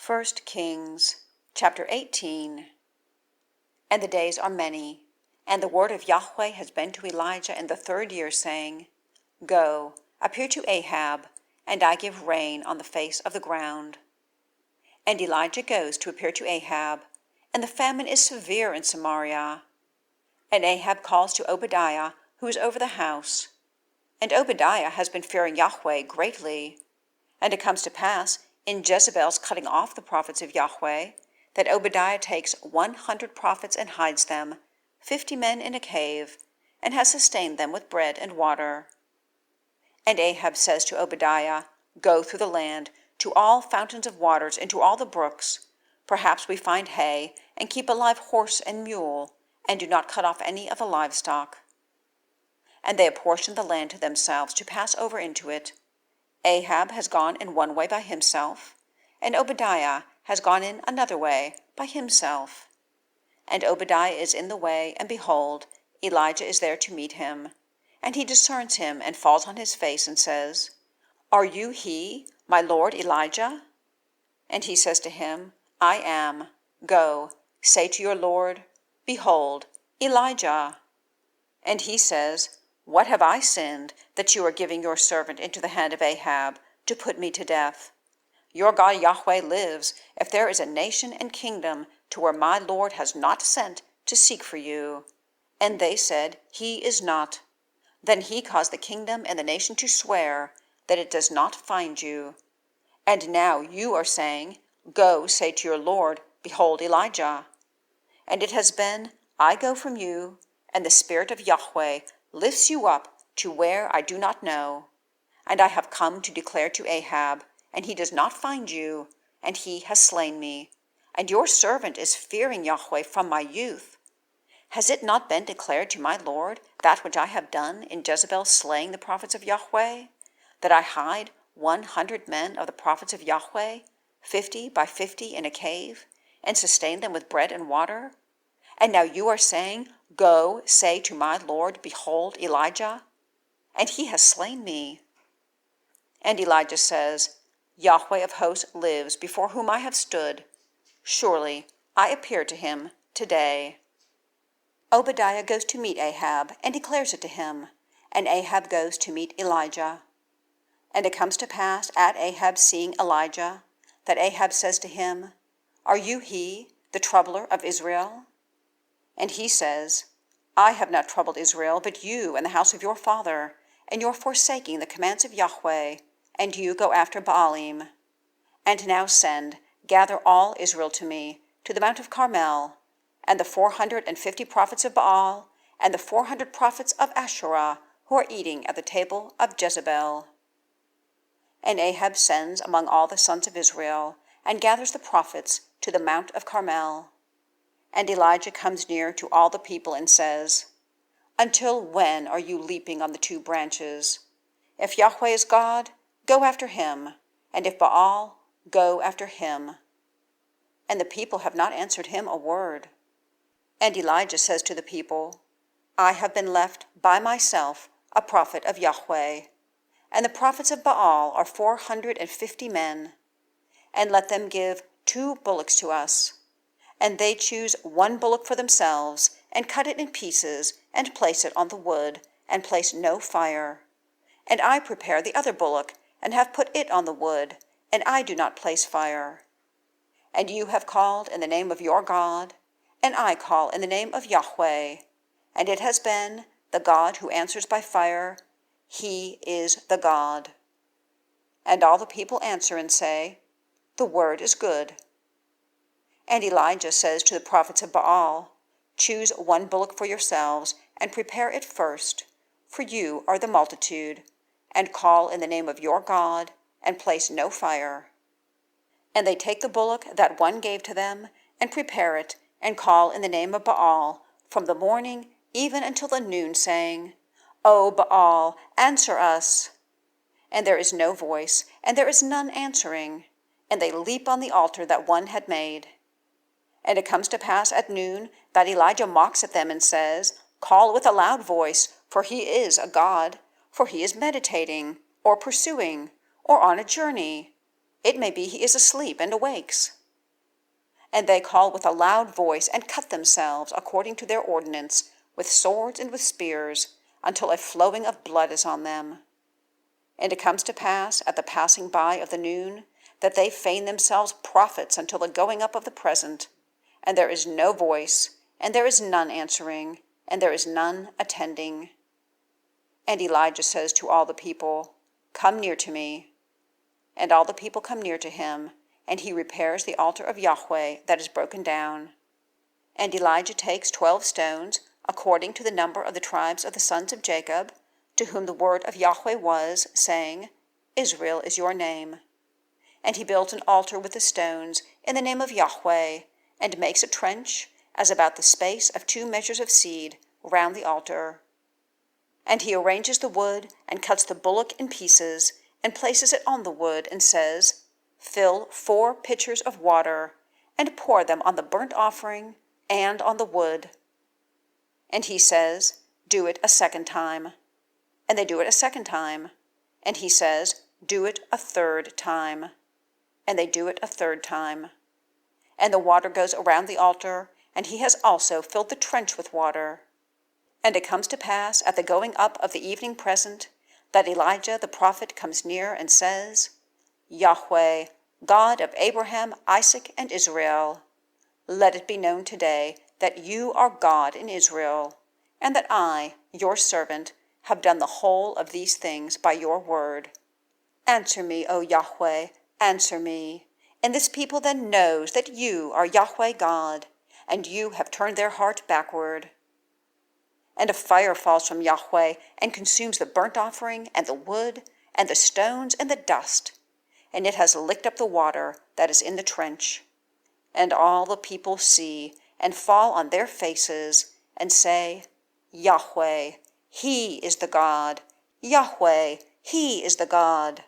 1 Kings, chapter 18. And the days are many, and the word of Yahweh has been to Elijah in the 3rd year, saying, Go, appear to Ahab, and I give rain on the face of the ground. And Elijah goes to appear to Ahab, and the famine is severe in Samaria. And Ahab calls to Obadiah, who is over the house. And Obadiah has been fearing Yahweh greatly. And it comes to pass, in Jezebel's cutting off the prophets of Yahweh, that Obadiah takes 100 prophets and hides them, 50 men in a cave, and has sustained them with bread and water. And Ahab says to Obadiah, Go through the land, to all fountains of waters, and to all the brooks. Perhaps we find hay, and keep alive horse and mule, and do not cut off any of the livestock. And they apportion the land to themselves to pass over into it. Ahab has gone in one way by himself, and Obadiah has gone in another way by himself. And Obadiah is in the way, and behold, Elijah is there to meet him. And he discerns him, and falls on his face, and says, Are you he, my lord Elijah? And he says to him, I am. Go, say to your lord, Behold, Elijah. And he says, What have I sinned, that you are giving your servant into the hand of Ahab, to put me to death? Your God Yahweh lives, if there is a nation and kingdom to where my Lord has not sent to seek for you. And they said, He is not. Then he caused the kingdom and the nation to swear that it does not find you. And now you are saying, Go, say to your Lord, Behold Elijah. And it has been, I go from you, and the Spirit of Yahweh lifts you up to where I do not know. And I have come to declare to Ahab, and he does not find you, and he has slain me. And your servant is fearing Yahweh from my youth. Has it not been declared to my Lord that which I have done in Jezebel slaying the prophets of Yahweh, that I hide 100 men of the prophets of Yahweh, 50 by 50 in a cave, and sustain them with bread and water? And now you are saying, Go, say to my Lord, Behold Elijah. And he has slain me. And Elijah says, Yahweh of hosts lives, before whom I have stood. Surely I appear to him today. Obadiah goes to meet Ahab, and declares it to him, and Ahab goes to meet Elijah. And it comes to pass, at Ahab seeing Elijah, that Ahab says to him, Are you he, the troubler of Israel? And he says, I have not troubled Israel, but you and the house of your father, and your forsaking the commands of Yahweh, and you go after Baalim. And now send, gather all Israel to me, to the Mount of Carmel, and the 450 prophets of Baal, and the 400 prophets of Asherah, who are eating at the table of Jezebel. And Ahab sends among all the sons of Israel, and gathers the prophets to the Mount of Carmel. And Elijah comes near to all the people and says, Until when are you leaping on the 2 branches? If Yahweh is God, go after him, and if Baal, go after him. And the people have not answered him a word. And Elijah says to the people, I have been left by myself a prophet of Yahweh, and the prophets of Baal are 450 men. And let them give 2 bullocks to us. And they choose 1 bullock for themselves, and cut it in pieces, and place it on the wood, and place no fire. And I prepare the other bullock, and have put it on the wood, and I do not place fire. And you have called in the name of your God, and I call in the name of Yahweh. And it has been, the God who answers by fire, he is the God. And all the people answer and say, The word is good. And Elijah says to the prophets of Baal, Choose 1 bullock for yourselves, and prepare it first, for you are the multitude, and call in the name of your God, and place no fire. And they take the bullock that one gave to them, and prepare it, and call in the name of Baal, from the morning even until the noon, saying, O Baal, answer us. And there is no voice, and there is none answering, and they leap on the altar that one had made. And it comes to pass at noon that Elijah mocks at them and says, Call with a loud voice, for he is a god, for he is meditating, or pursuing, or on a journey. It may be he is asleep and awakes. And they call with a loud voice and cut themselves according to their ordinance, with swords and with spears, until a flowing of blood is on them. And it comes to pass at the passing by of the noon that they feign themselves prophets until the going up of the present, and there is no voice, and there is none answering, and there is none attending. And Elijah says to all the people, Come near to me. And all the people come near to him, and he repairs the altar of Yahweh that is broken down. And Elijah takes 12 stones, according to the number of the tribes of the sons of Jacob, to whom the word of Yahweh was, saying, Israel is your name. And he builds an altar with the stones in the name of Yahweh, and makes a trench, as about the space of 2 measures of seed, round the altar. And he arranges the wood, and cuts the bullock in pieces, and places it on the wood, and says, Fill 4 pitchers of water, and pour them on the burnt offering, and on the wood. And he says, Do it a second time. And they do it a second time. And he says, Do it a third time. And they do it a third time. And the water goes around the altar, and he has also filled the trench with water. And it comes to pass at the going up of the evening present, that Elijah the prophet comes near and says, Yahweh, God of Abraham, Isaac, and Israel, let it be known today that you are God in Israel, and that I, your servant, have done the whole of these things by your word. Answer me, O Yahweh, answer me. And this people then knows that you are Yahweh God, and you have turned their heart backward. And a fire falls from Yahweh, and consumes the burnt offering, and the wood, and the stones, and the dust, and it has licked up the water that is in the trench. And all the people see, and fall on their faces, and say, Yahweh, he is the God. Yahweh, he is the God.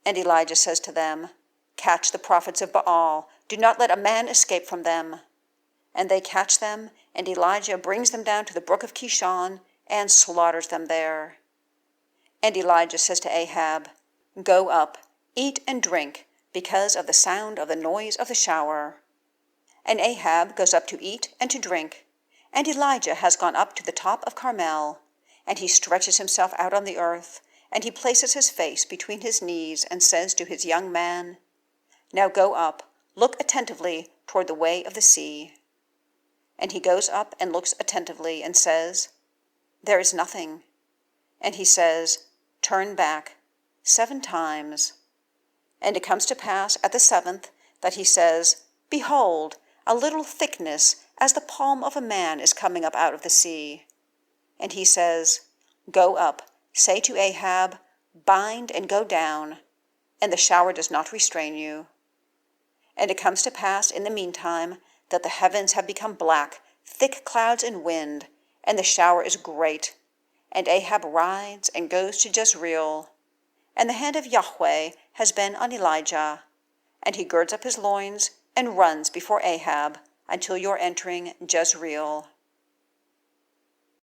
And Elijah says to them, Catch the prophets of Baal. Do not let a man escape from them. And they catch them, and Elijah brings them down to the brook of Kishon, and slaughters them there. And Elijah says to Ahab, Go up, eat and drink, because of the sound of the noise of the shower. And Ahab goes up to eat and to drink. And Elijah has gone up to the top of Carmel, and he stretches himself out on the earth, and he places his face between his knees, and says to his young man, Now go up, look attentively toward the way of the sea. And he goes up and looks attentively, and says, There is nothing. And he says, Turn back 7 times. And it comes to pass at the 7th that he says, Behold, a little thickness as the palm of a man is coming up out of the sea. And he says, Go up, say to Ahab, Bind and go down, and the shower does not restrain you. And it comes to pass in the meantime that the heavens have become black, thick clouds and wind, and the shower is great. And Ahab rides and goes to Jezreel. And the hand of Yahweh has been on Elijah. And he girds up his loins and runs before Ahab until your entering Jezreel.